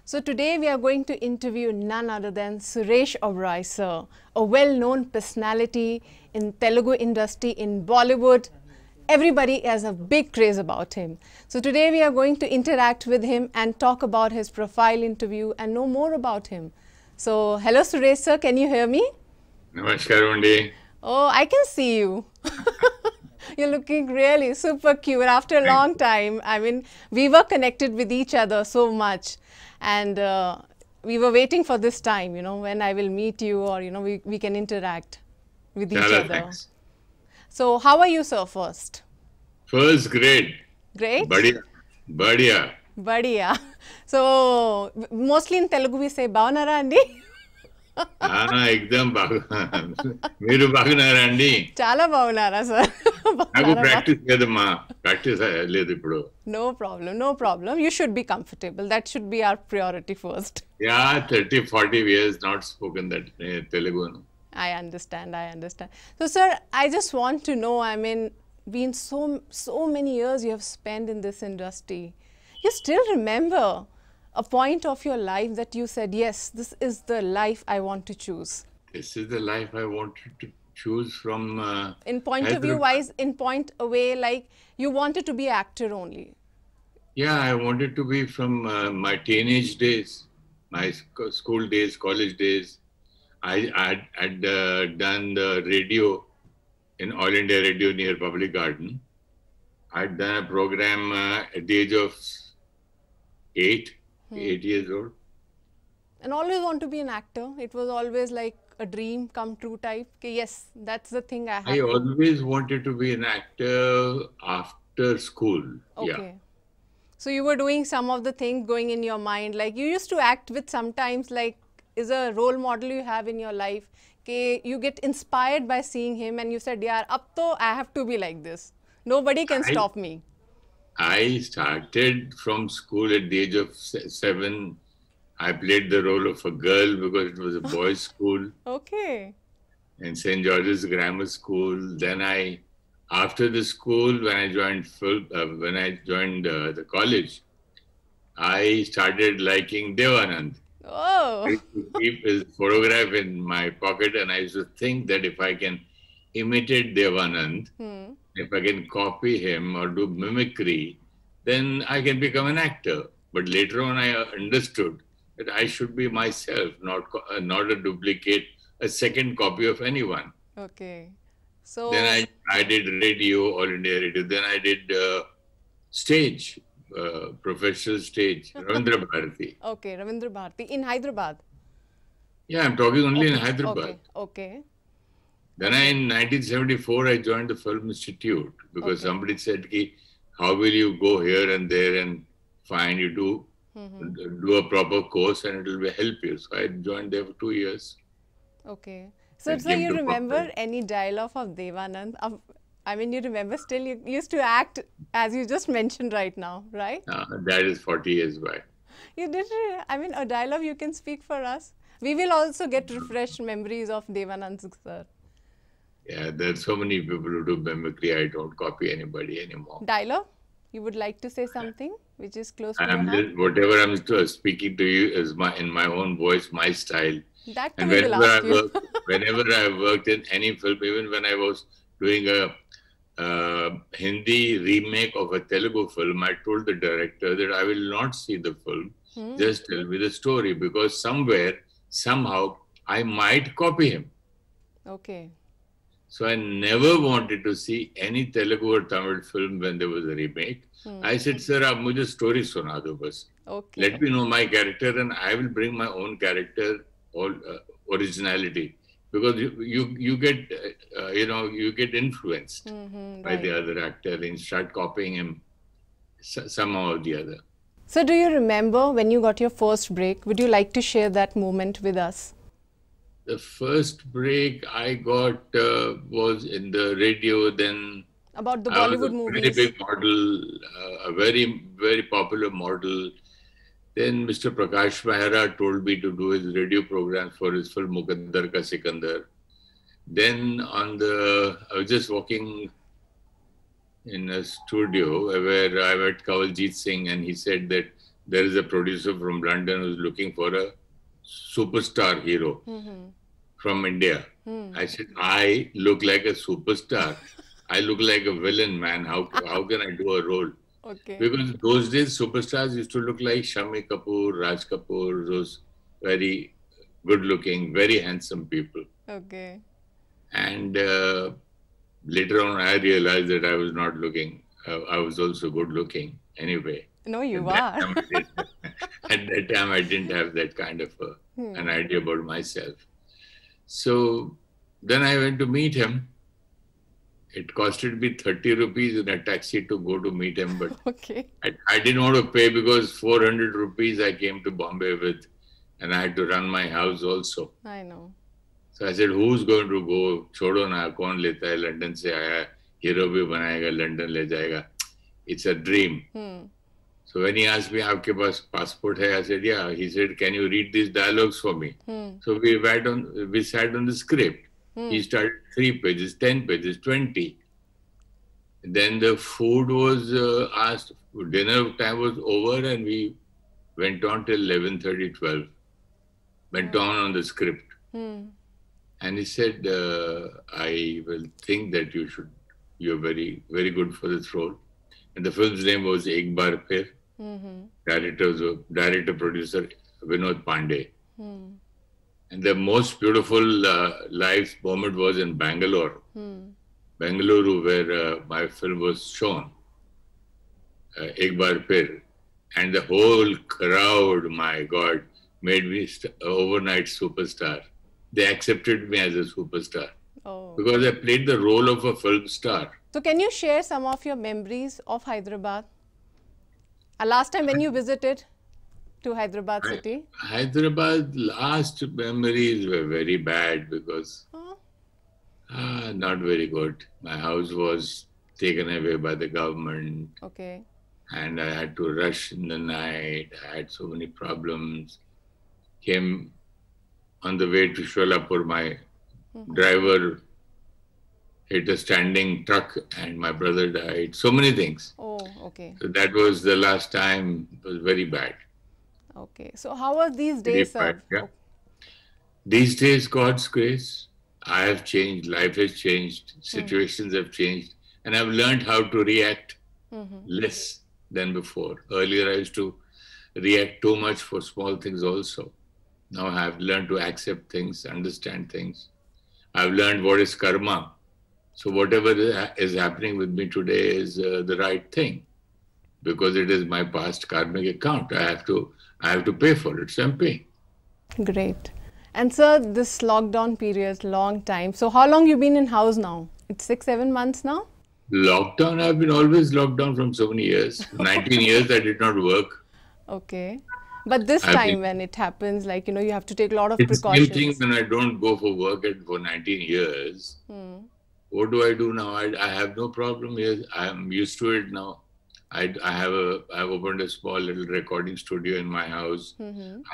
So today we are going to interview none other than Suresh Oberoi, sir, a well-known personality in Telugu industry, in Bollywood. Everybody has a big craze about him. So today we are going to interact with him and talk about his profile interview and know more about him. So hello Suresh sir, can you hear me? Namaskaram. Oh, I can see you. You're looking really super cute after a long time. I mean, we were connected with each other so much. And we were waiting for this time, when I will meet you or, we can interact with each other. Thanks. So, how are you, sir, first? First grade. Great? Badhiya. Badhiya. So, mostly in Telugu we say, Bavanara andi? Ekdam Meeru bagunara andi. Chala bagunara, sir. Naku practice kadamma. Practice ledu ippudu. No problem, no problem. You should be comfortable. That should be our priority first. Yeah, 30, 40 years not spoken that Telugu. I understand, I understand. So, sir, I just want to know, I mean, been so many years you have spent in this industry. You still remember a point of your life that you said, yes, this is the life I want to choose? This is the life I wanted to choose from... in point of view wise, in point away, like you wanted to be actor only? Yeah, I wanted to be from my teenage days, my school days, college days. I had done the radio in All India Radio near Public Garden. I'd done a program at the age of 8 years old. And always want to be an actor? It was always like a dream come true type? Okay, yes, that's the thing I have. I always wanted to be an actor after school. Okay. Yeah. So you were doing some of the things going in your mind, like you used to act with sometimes like is a role model you have in your life. Okay, you get inspired by seeing him and you said, yeah, up to I have to be like this. Nobody can stop me. I started from school at the age of 7. I played the role of a girl because it was a boys' school. Okay. In St. George's Grammar School. Then after the school, when I joined the college, I started liking Devanand. Oh. I used to keep his photograph in my pocket, and I used to think that if I can imitate Devanand, if I can copy him or do mimicry, then I can become an actor. But later on, I understood that I should be myself, not a duplicate, a second copy of anyone. Okay. So then I did radio, All India Radio. Then I did stage, professional stage, Ravindra Bharati. Okay, Ravindra Bharati in Hyderabad. Yeah, I'm talking only in Hyderabad. Okay. Then in 1974, I joined the Film Institute because somebody said, how will you go here and there and find you do a proper course and it will help you. So I joined there for 2 years. Okay. So you remember any dialogue of Devanand? I mean, you remember still you used to act as you just mentioned right now, right? That is 40 years back. You did, I mean, a dialogue you can speak for us. We will also get refreshed memories of Devanand sir. Yeah, there are so many people who do mimicry. I don't copy anybody anymore. Dialogue? You would like to say something which is close to your heart? Whatever I'm speaking to you is in my own voice, my style. That and we will ask you. Whenever I worked in any film, even when I was doing a Hindi remake of a Telugu film, I told the director that I will not see the film. Just tell me the story, because somewhere, somehow, I might copy him. Okay. So I never wanted to see any Telugu or Tamil film when there was a remake. I said, sir, aap mujhe story suna do bas. Okay. Let me know my character and I will bring my own character, originality. Because you get, you get influenced by the other actor and start copying him somehow or the other. So do you remember when you got your first break? Would you like to share that moment with us? The first break I got was in the radio. Then about the Bollywood movies. Very big model, a very, very popular model. Then Mr. Prakash Mehra told me to do his radio programs for his film Mukaddar Ka Sikandar. Then I was just walking in a studio where I met Kanwaljit Singh, and he said that there is a producer from London who's looking for a superstar hero from India. I said, I look like a superstar. I look like a villain, man. How can I do a role? Okay. Because those days, superstars used to look like Shami Kapoor, Raj Kapoor, those very good-looking, very handsome people. Okay. And later on, I realized that I was not looking. I was also good-looking anyway. No, you are. At that time, I didn't have that kind of an idea about myself. So then I went to meet him. It costed me 30 rupees in a taxi to go to meet him, but okay. I didn't want to pay because 400 rupees I came to Bombay with, and I had to run my house also. I know. So I said, who's going to go? Chodo na, kaun leta hai? London se aaya, hero bhi banayega, London le jayega. It's a dream. So when he asked me, aapke paas passport hai? I said, yeah. He said, can you read these dialogues for me? So we sat on the script. He started 3 pages, 10 pages, 20. Then the food was asked, dinner time was over, and we went on till 11:30, 12. Went on the script. And he said, I will think that you're very, very good for this role. And the film's name was Ek Baar Phir. Director, producer Vinod Pandey. And the most beautiful life moment was in Bangalore. Bangalore, where my film was shown, Ek Baar Phir. And the whole crowd, my God, made me overnight superstar. They accepted me as a superstar. Because I played the role of a film star. So can you share some of your memories of Hyderabad? Last time when you visited to Hyderabad city? Hyderabad last memories were very bad because not very good. My house was taken away by the government. Okay. And I had to rush in the night. I had so many problems. Came on the way to Sholapur, my driver hit a standing truck and my brother died. So many things. Oh, okay. So that was the last time. It was very bad. Okay. So how are these days? Yeah. These days, God's grace, I have changed. Life has changed. Situations have changed. And I've learned how to react less than before. Earlier, I used to react too much for small things also. Now I have learned to accept things, understand things. I've learned what is karma. So whatever is happening with me today is the right thing, because it is my past karmic account. I have to pay for it. So I'm paying. Great. And sir, this lockdown period, long time. So how long you been in house now? It's 6-7 months now? Lockdown, I've been always locked down from so many years. 19 years I did not work. Okay. But this time when it happens, like, you know, you have to take a lot of precautions. Same thing when I don't go for work for 19 years. What do I do now? I have no problem here. I'm used to it now. I've opened a small little recording studio in my house.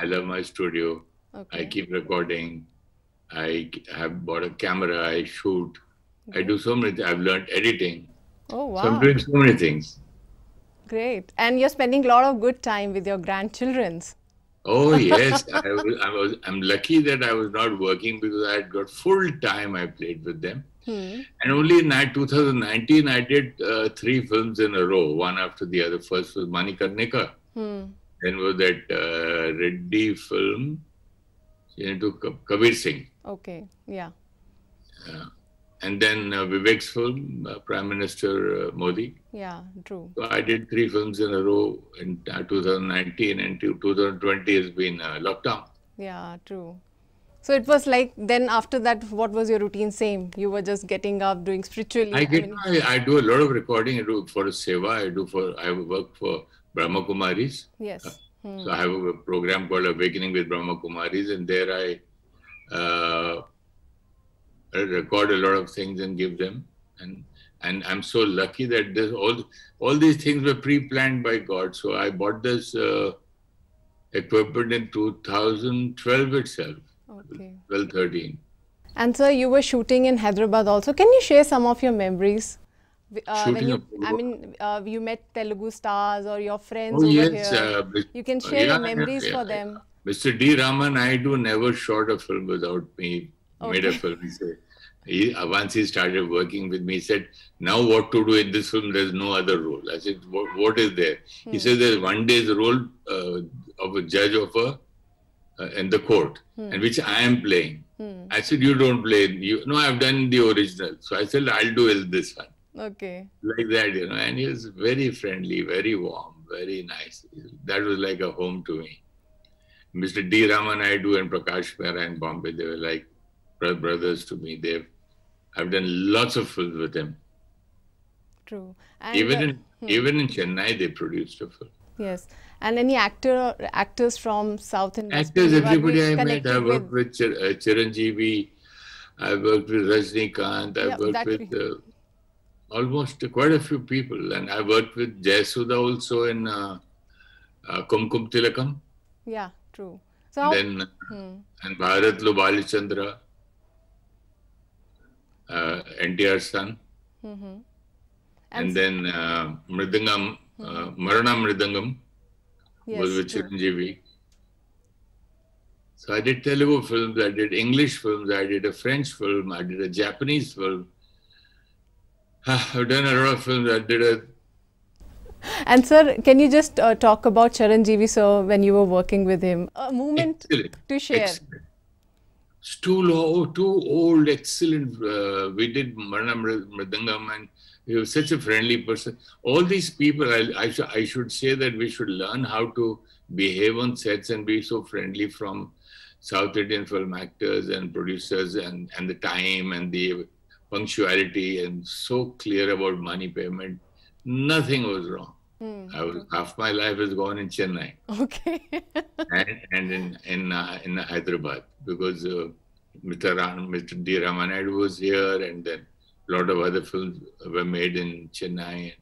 I love my studio. Okay. I keep recording. I have bought a camera. I shoot. Okay. I do so many things. I've learned editing. Oh, wow. So I'm doing so many things. Great. And you're spending a lot of good time with your grandchildren. Oh, yes. I'm lucky that I was not working because I had got full time. I played with them. And only in 2019, I did 3 films in a row, one after the other. First was Mani Karne Ka. Then was that Reddy film into Kabir Singh. Okay, yeah. And then Vivek's film, Prime Minister Modi. Yeah, true. So I did 3 films in a row in 2019, and 2020 has been lockdown. Yeah, true. So it was like, then after that, what was your routine? Same, you were just getting up, doing spiritually? I do a lot of recording. I do for Seva. I work for Brahma Kumaris. Yes. So I have a program called Awakening with Brahma Kumaris, and there I record a lot of things and give them. And I'm so lucky that all these things were pre-planned by God. So I bought this equipment in 2012 itself. Okay. 12-13. And sir, you were shooting in Hyderabad also. Can you share some of your memories? Shooting You met Telugu stars or your friends Oh over yes, here. You can share your memories for them. Mr. D. Raman Naidu never shot a film without me. Made a film. Once he started working with me, he said, "Now what to do in this film? There's no other role." I said, "What is there?" He said, "There's one day's role of a judge of in the court, and which I am playing." I said, "You don't play. No, I've done the original." So I said, "I'll do this one." Okay. Like that, and he was very friendly, very warm, very nice. That was like a home to me. Mr. D. Raman Naidu and Prakash Mehra in Bombay, they were like brothers to me. I've done lots of films with them. True. And even in Chennai, they produced a film. Yes. And any actors from South India? Actors, everybody I met. I worked with Chiranjeevi. I worked with Rajnikant. I worked with almost quite a few people. And I worked with Jayasudha also in Kumkum Tilakam. Yeah, true. So then and Bharatlu Balichandra, NTR's son. And then Mridangam, Marana Mridangam was with Chiranjeevi. So I did Telugu films, I did English films, I did a French film, I did a Japanese film. I've done a lot of films. And sir, can you just talk about Chiranjeevi, sir, when you were working with him? A moment to share. Excellent. It's too old, excellent. We did Marana Mridangam, and he was such a friendly person. All these people, I should say that we should learn how to behave on sets and be so friendly from South Indian film actors and producers, and the time and the punctuality, and so clear about money payment. Nothing was wrong. Half my life has gone in Chennai. Okay. and in Hyderabad, because Mr. D. Raman Naidu was here, and then a lot of other films were made in Chennai.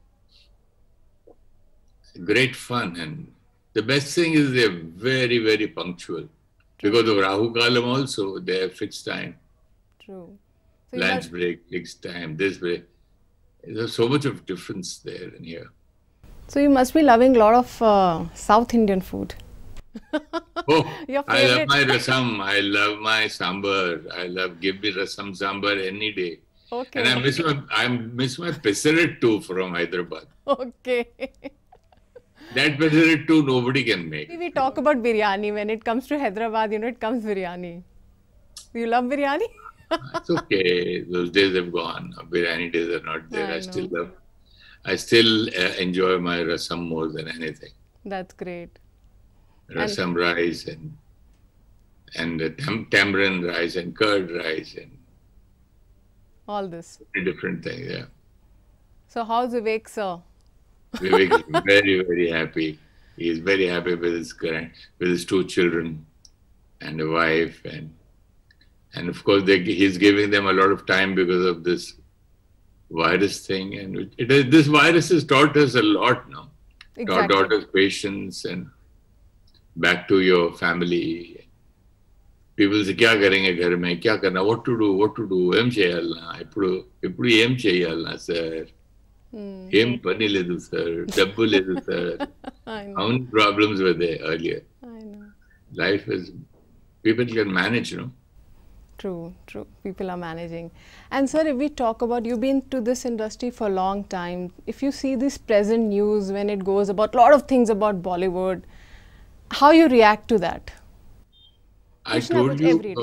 Great fun, and the best thing is they're very, very punctual. Because of Rahu Kalam also, they have fixed time. True. So lunch break, fixed time, this break. There's so much of difference there and here. So you must be loving a lot of South Indian food. Oh, I love my rasam. I love my sambar. Give me rasam sambar any day. Okay. And I miss my pesaret too from Hyderabad. Okay. That pesaret too nobody can make. We talk about biryani. When it comes to Hyderabad, it comes biryani. Do you love biryani? It's okay. Those days have gone. Biryani days are not there. I still enjoy my rasam more than anything. That's great. Rasam rice and tamarind rice and curd rice and all this. Different things, yeah. So how's Vivek, sir? Vivek is very, very happy. He is very happy with his two children and a wife, and of course he's giving them a lot of time because of this virus thing, and this virus has taught us a lot now. Exactly. Taught us patience and back to your family. People say, "Kya karenge ghar mein? Kya karna? What to do? Em cheyalna. Ippudu em cheyalna, sir. Em pani ledu, sir. Dabbu ledu, sir." How many problems were there earlier? I know. Life is, people can manage, True. People are managing. And sir, if we talk about, you've been to this industry for a long time. If you see this present news when it goes about a lot of things about Bollywood, how you react to that? I told you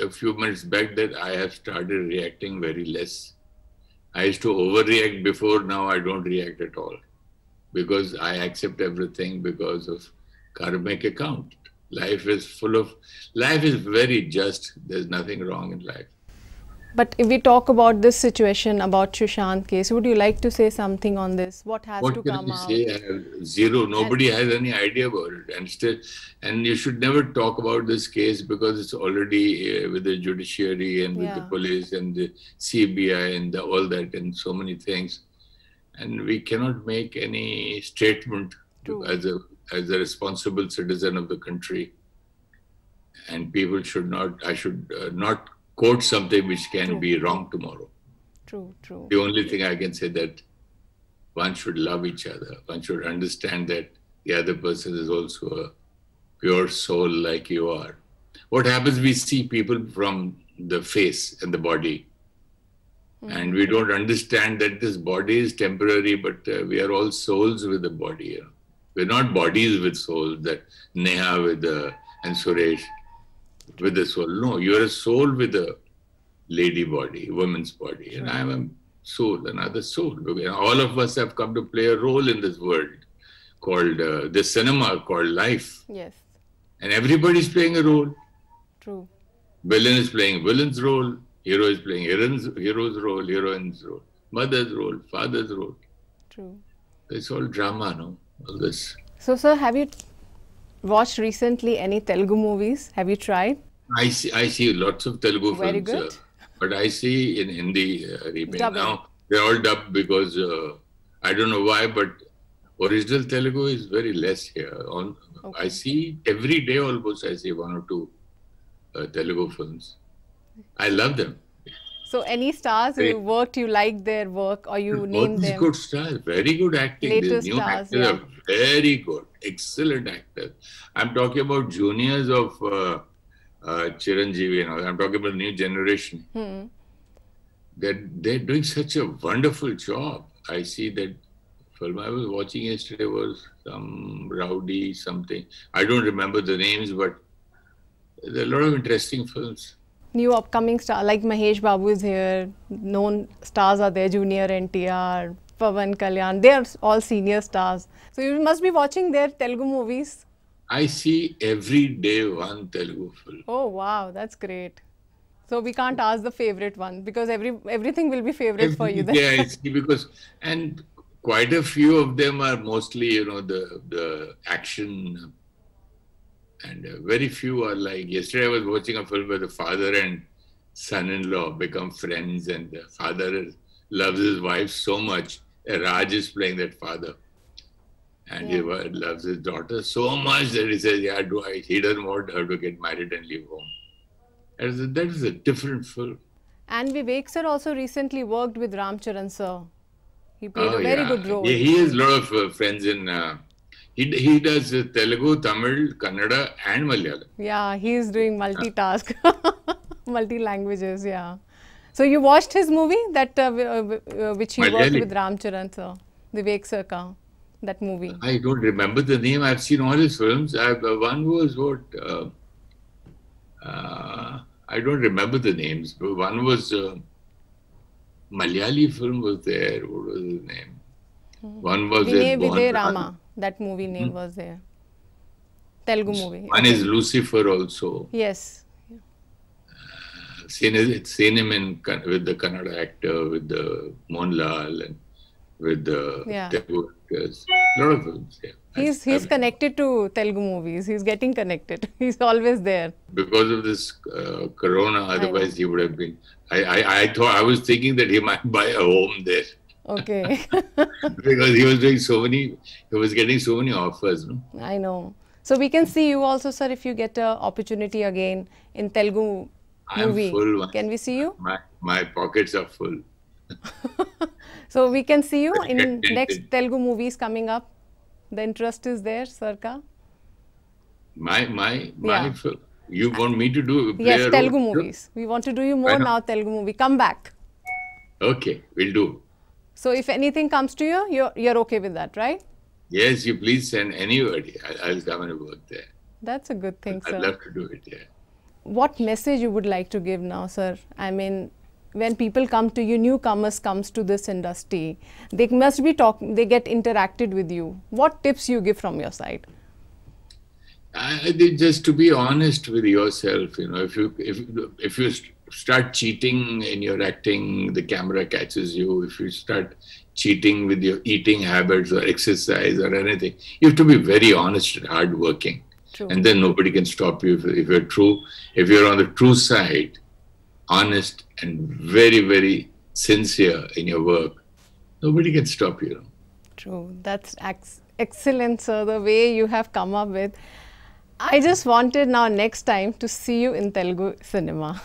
a few minutes back that I have started reacting very less. I used to overreact before, now I don't react at all. Because I accept everything because of karmic account. Life is very just. There's nothing wrong in life. But if we talk about this situation, about Sushant case, would you like to say something on this? What has to come out? What can I say? I have zero. Nobody has any idea about it. And you should never talk about this case because it's already with the judiciary and with the police and the CBI and all that and so many things. And we cannot make any statement as a responsible citizen of the country. And people should not, I should not quote something which can be wrong tomorrow. True, true. The only thing I can say that one should love each other. One should understand that the other person is also a pure soul like you are. What happens, we see people from the face and the body. And we don't understand that this body is temporary, but we are all souls with the body. You know? We're not bodies with souls, that Neha with the, and Suresh with the soul. No, you're a soul with a lady body, woman's body. And I'm a soul, another soul. All of us have come to play a role in this world called, this cinema called life. Yes. And everybody's playing a role. True. Villain is playing villain's role. Hero is playing hero's role, heroine's role, mother's role, father's role. True. It's all drama, no? All this. So, sir, have you watched recently any Telugu movies? Have you tried? I see lots of Telugu Very films. good. But I see in Hindi remake. Dubbing. Now, they're all dubbed because, I don't know why, but original Telugu is very less here. I see every day almost, I see one or two Telugu films. I love them. So, any stars who worked, you liked their work, or you named them? Good stars, very good acting. Latest These new stars, actors are very good, excellent actors. I'm talking about juniors of Chiranjeevi and all. I'm talking about new generation. They're doing such a wonderful job. I see that film I was watching yesterday was some rowdy something. I don't remember the names, but there are a lot of interesting films. New upcoming star like Mahesh Babu is here. Known stars are there. Junior NTR, Pawan Kalyan. They are all senior stars. So you must be watching their Telugu movies. I see every day one Telugu film. Oh wow, that's great. So we can't ask the favorite one because everything will be favorite for you then. Yeah, I see, because and quite a few of them are mostly, you know, the action. And very few are like, yesterday I was watching a film where the father and son-in-law become friends, and the father loves his wife so much. Raj is playing that father. And he loves his daughter so much that he says, he doesn't want her to get married and leave home. And that is a different film. And Vivek sir also recently worked with Ram Charan sir. He played a very good role. Yeah, he has a lot of friends in... He does Telugu, Tamil, Kannada and Malayalam. Yeah, he is doing multitask, multi-languages, yeah. So you watched his movie, that which he worked with Ram Charan sir, Vivek sir ka, that movie? I don't remember the name. I've seen all his films. One was what? I don't remember the names. But one was Malayali film was there. What was his name? One was Vide Rama. That movie name was there. Telugu movie. One is Lucifer also. Yes. Seen him with the Kannada actor, with the Mohanlal and with the Telugu actors. A lot of films, yeah. He's connected to Telugu movies. He's getting connected. He's always there. Because of this corona, otherwise he would have been. I was thinking that he might buy a home there. Okay. Because he was doing so many, he was getting so many offers. No? I know. So we can see you also, sir, if you get an opportunity again in Telugu movie. I'm full. Can we see you? My pockets are full. So we can see you in next Telugu movies coming up. The interest is there, Sarka. You want me to do? Yes, Telugu movies. We want to do you more now. Telugu movie. Come back. Okay, we'll do. So if anything comes to you, you're okay with that, right? Yes, you please send anybody. I'll come and work there. That's a good thing, sir. I'd love to do it, yeah. What message you would like to give now, sir? I mean, when people come to you, newcomers comes to this industry, they must be talking, they get interacted with you. What tips you give from your side? I think just to be honest with yourself, you know, if you start cheating in your acting, the camera catches you. If you start cheating with your eating habits or exercise or anything, you have to be very honest and hardworking. True. And then nobody can stop you if you're true. If you're on the true side, honest and very, very sincere in your work, nobody can stop you. True. That's excellent, sir, the way you have come up with. I just wanted now next time to see you in Telugu cinema.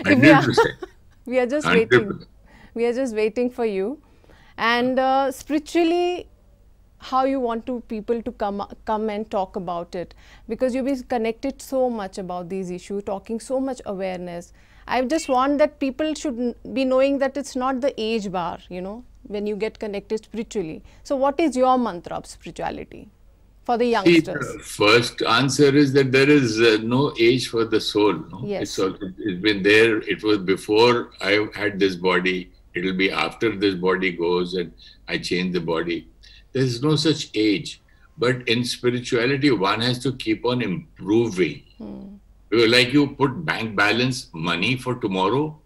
100%. We are just 100%. waiting. We are just waiting for you. And spiritually, how you want to people to come and talk about it, because you've been connected so much about these issues, talking so much awareness. I just want that people should be knowing that it's not the age bar, you know, when you get connected spiritually. So what is your mantra of spirituality for the youngsters? See, the first answer is that there is no age for the soul. No? Yes. It's been there. It was before I had this body. It will be after this body goes and I change the body. There is no such age. But in spirituality, one has to keep on improving. Like you put bank balance, money for tomorrow.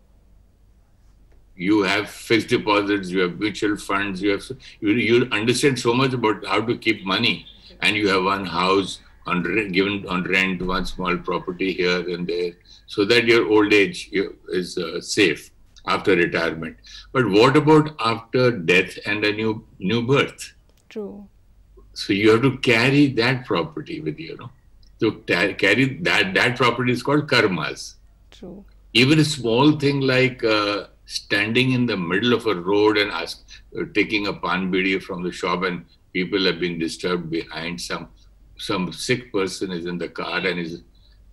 You have fixed deposits, you have mutual funds, you understand so much about how to keep money. And you have one house given on rent, one small property here and there, so that your old age is safe after retirement. But what about after death and a new birth? True. So you have to carry that property with you, no? So carry that property is called karmas. True. Even a small thing like standing in the middle of a road and taking a pan bidi from the shop, and people have been disturbed behind. Some sick person is in the car and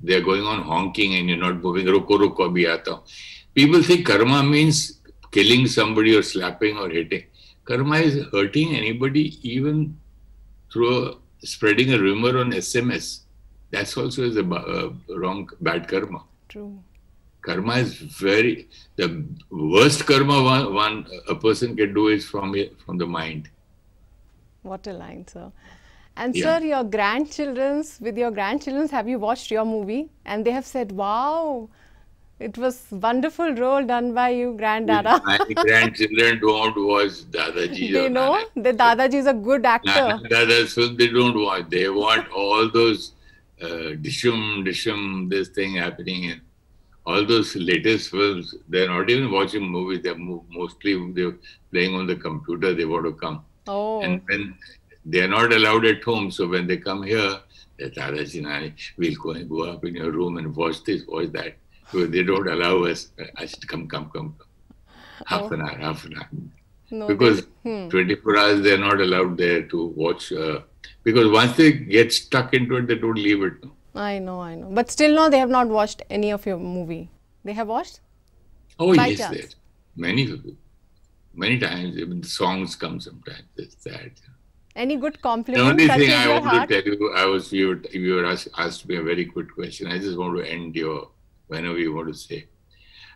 they're going on honking and you're not moving. Roko roko abhi aata hu. People think karma means killing somebody or slapping or hitting. Karma is hurting anybody, even through spreading a rumor on SMS. That's also is a bad karma. True. Karma is the worst karma a person can do is from the mind. What a line, sir. And Yeah. sir, with your grandchildren, have you watched your movie? And they have said, wow, it was wonderful role done by you, Granddada. My grandchildren don't watch Dadaji. They know that Dadaji is a good actor. Dada's film they don't watch. They want all those dishum, this thing happening in all those latest films. They're not even watching movies. They're playing on the computer. They want to come. Oh. And when they're not allowed at home, so when they come here, they're Dadaji, Nani, we'll go up in your room and watch this, watch that. So they don't allow us. I said, come. Half an hour. No, Because 24 hours they're not allowed there to watch. Because once they get stuck into it, they don't leave it. No? I know. But still, no, they have not watched any of your movie. They have watched? Oh, By yes, chance. many times. Even the songs come sometimes. This, that. Any good The compliment only touches thing I your want heart? to tell you, you were asked me a very good question. I just want to end whenever you want to say.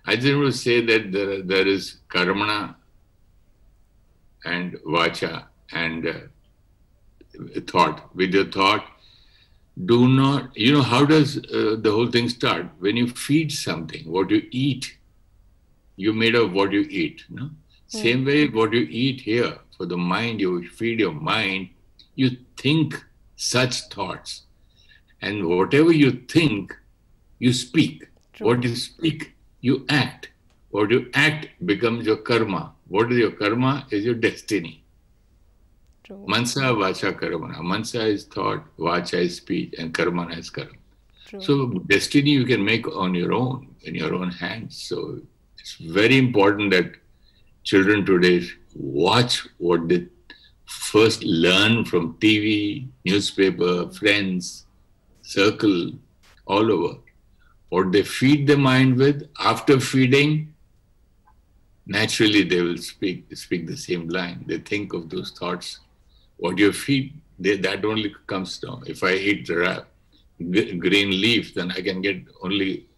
I just want to say that there is karmana and vacha and thought. With your thought, do not, how does the whole thing start? When you feed something, what you eat, you're made of what you eat. No? Same way, what you eat here, for the mind, you feed your mind, you think such thoughts. And whatever you think, you speak. True. What you speak, you act. What you act becomes your karma. What is your karma is your destiny. True. Mansa, vacha, karmana. Mansa is thought, vacha is speech, and karmana is karma. True. So destiny you can make on your own, in your own hands. So it's very important that children today watch what they first learn from TV, newspaper, friends, circle, all over. What they feed the mind with, after feeding, naturally they will speak the same line. They think of those thoughts. What you feed, that only comes down. If I eat green leaf, then I can get only,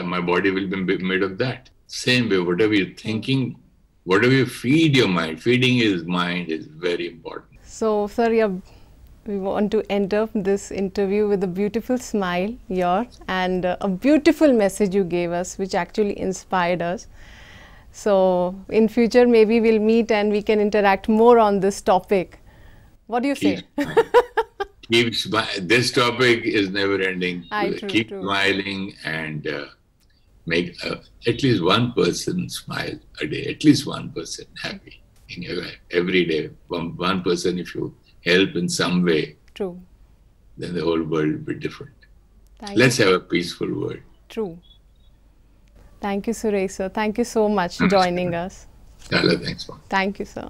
my body will be made of that. Same way, whatever you're thinking, whatever you feed your mind, feeding his mind is very important. So, sir, we want to end up this interview with a beautiful smile and a beautiful message you gave us, which actually inspired us. So, in future, maybe we'll meet and we can interact more on this topic. What do you say? This topic is never ending. True. Keep smiling and make at least one person smile a day, at least one person happy in your life. Every day, one person, if you help in some way, True. Then the whole world will be different. Let's have a peaceful world. True. Thank you, Suresh, sir. Thank you so much for joining us. Chala, thanks, man. Thank you, sir.